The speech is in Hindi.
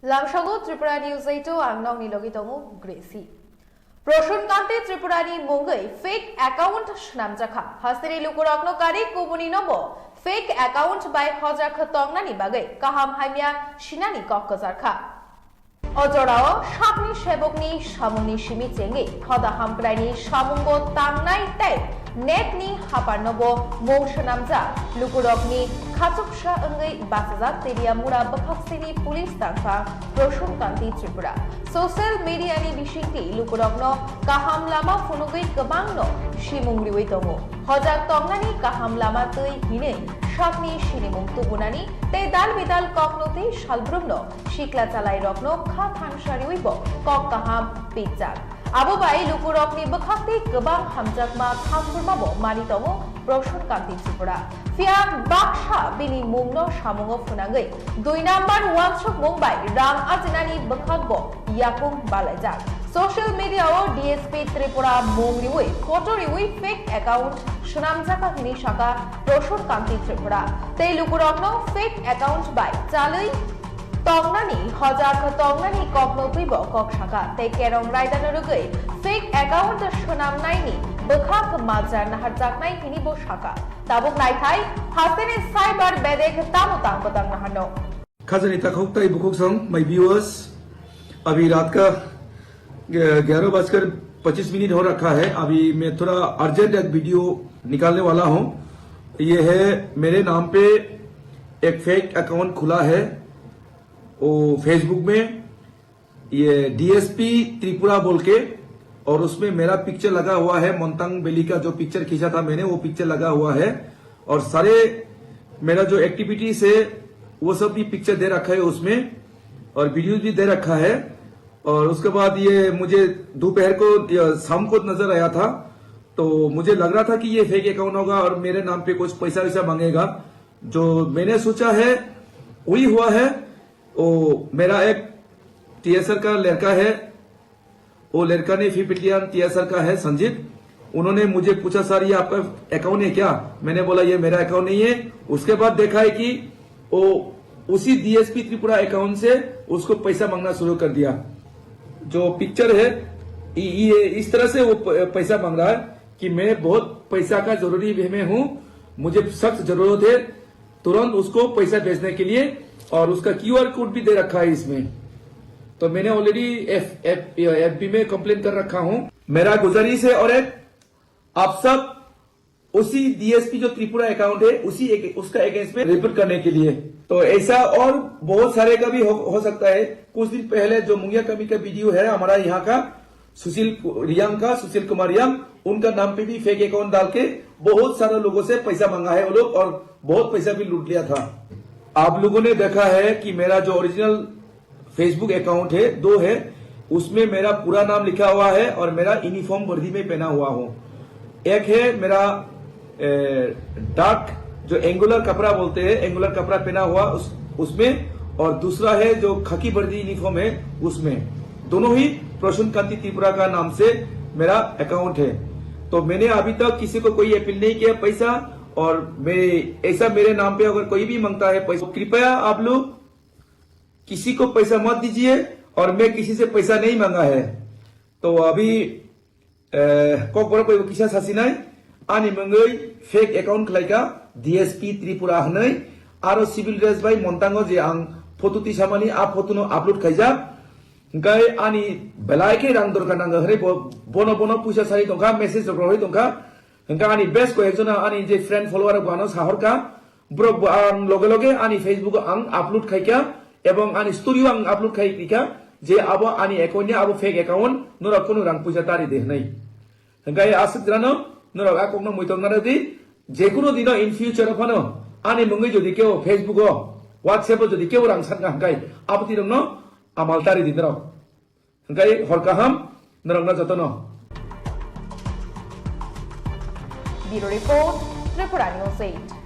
Lamshago Tripura News 8 ang nong nilogitomu Gracie. Proshun Kante Tripurani Mungai fake account Shnamjaka Hasiri Lukuragno Kari Kubuni Nobo fake account by Hojaka Tongnani Bagay Kaham Haimia Shinani Kokazarka Ojorao Shapni Shebokni Shamuni Shimi Chengi Hoda Hamprani Shamungo Tangnai Tay Netni Haparnobo Mongshanamja Lukurogni Khachuksha Angai Basazak Teria Mura Bakhaksini Police Tangfa Proshun Kanti Tripura Social media ni Bishingti Lukurogno Kaham Lama Funugai Kabangno Shimungriwi Tomo Hojak Tongnani Kaham Lama Tui Hine Shapni Shinimung Tubunani Te Dal Vidal Koknoti Shalbrumno Shikla Chalai Rokno Khathan Shariwibo Kok Kaham Pizzak Abu Bai Lukurokni Bakhakti Gabang Hamjakma Khamfurmabo Manitomo Proshun Kanti Tripura Fiam Baksha Bini Mungno Shamungo Funangai 2 number 1 shok Mumbai Ram Ajinani Bakhakbo Yakung Balajak Social media o DSP Tripura Mungriwi Kotoriwi fake account Shunamjaka Hini Shaka Proshun Kanti Tripura Te Lukurokno fake account by Chalui Tongnani Hojak Tongnani Kokno Pibo Kok Shaka Te Kerong Raidanurugai fake account Shunam Naini Bakhak Majan Harjaknai Hinibo Shaka Tabuk Naitai Hasene Cyber Bedek Tamutang Patang Nahano Khajni तक बुकुक संग माय व्यूअर्स अभी रात का 11:25 हो रखा है। अभी मैं थोड़ा अर्जेंट एक वीडियो निकालने वाला हूं। ये है मेरे नाम पे एक फेक अकाउंट खुला है वो फेसबुक में, ये डीएसपी त्रिपुरा बोल के, और उसमें मेरा पिक्चर लगा हुआ है। मोंतांग वैली का जो पिक्चर खींचा था मैंने वो पिक्चर लगा हुआ है और सारे मेरा जो एक्टिविटीज है वो सब भी पिक्चर दे रखा है उसमें और वीडियो भी दे रखा है। और उसके बाद ये मुझे दोपहर को शाम को नजर आया था तो मुझे लग रहा था कि ये फेक अकाउंट होगा और मेरे नाम पे कुछ पैसा वैसा मांगेगा। जो मैंने सोचा है वही हुआ है। वो मेरा एक टीएसआर का लड़का है, वो लड़का ने फिपिटियन टीएसआर का है संजीत। उन्होंने मुझे पूछा सर ये आपका अकाउंट है क्या? मैंने बोला ये मेरा अकाउंट नहीं है। उसके बाद देखा है कि वो उसी डीएसपी त्रिपुरा अकाउंट से उसको पैसा मांगना शुरू कर दिया। जो पिक्चर है ये इस तरह से वो पैसा मांग रहा है कि मैं बहुत पैसा का जरूरी में हूं, मुझे सख्त जरूरत है तुरंत उसको पैसा भेजने के लिए, और उसका क्यूआर कोड भी दे रखा है इसमें। तो मैंने ऑलरेडी एफबी में कंप्लेन कर रखा हूं। मेरा गुजारिश है और एक आप सब उसी डीएसपी जो त्रिपुरा अकाउंट है उसका अगेंस्ट में रिपोर्ट करने के लिए। तो ऐसा और बहुत सारे का भी हो सकता है। कुछ दिन पहले जो मुंगिया कमी का वीडियो है हमारा यहाँ का सुशील कुमार रियांग, उनका नाम पे भी फेक अकाउंट डाल के बहुत सारे लोगों से पैसा मांगा है वो लोग और बहुत पैसा भी लूट लिया था। आप लोगों ने देखा है कि मेरा जो ओरिजिनल फेसबुक अकाउंट है 2 है, उसमें मेरा पूरा नाम लिखा हुआ है और मेरा यूनिफॉर्म वर्दी में पहना हुआ हूँ। एक है मेरा डार्क जो एंगुलर कपड़ा बोलते हैं, एंगुलर कपड़ा पहना हुआ उसमें, और दूसरा है जो खाकी वर्दी यूनिफॉर्म है उसमें। दोनों ही प्रसून कांति त्रिपुरा का नाम से मेरा अकाउंट है। तो मैंने अभी तक किसी को कोई अपील नहीं किया पैसा, और मैं ऐसा मेरे नाम पे अगर कोई भी मांगता है पैसा, कृपया आप लोग किसी को पैसा मत दीजिए, और मैं किसी से पैसा नहीं मांगा है। तो अभी किसा सासिनाय आनी मंगई फेक अकाउंट खलाइका डीएसपी त्रिपुरा हनै आरो सिविल ड्रेस बाय मोंतांगो जे आं फटो तिसामानि आ फटोनो आपलोड खाइजा गय आनी बेलायके रां दरकार नांगो हरे बनो पैसा सारि दंखा मेसेज रहै दंखा हंका आनी बेस्ट को एकजना आनी जे फ्रेंड फॉलोअर बानो साहरका ब्रक आं लगे लगे आनी फेसबुक आं आपलोड खाइका एवं आनी स्टोरी आं आपलोड खाइका जे आबो आनी अकाउंट आबो फेक अकाउंट नोरा कोनो रां पैसा तारि देहनै हंका आसक जानो नोरा आकोनो मोइतंगना दि जेकुनो दिनो इन फ्यूचर फानो आनी मंगै जदि केव फेसबुक व्हाट्सएप जदि केव रां सानगा हंकाय आपति रंनो आमाल तारि दिनरो हंकाय हरकाहाम नरंना जतनो। Bureau Report, Tripura News 8।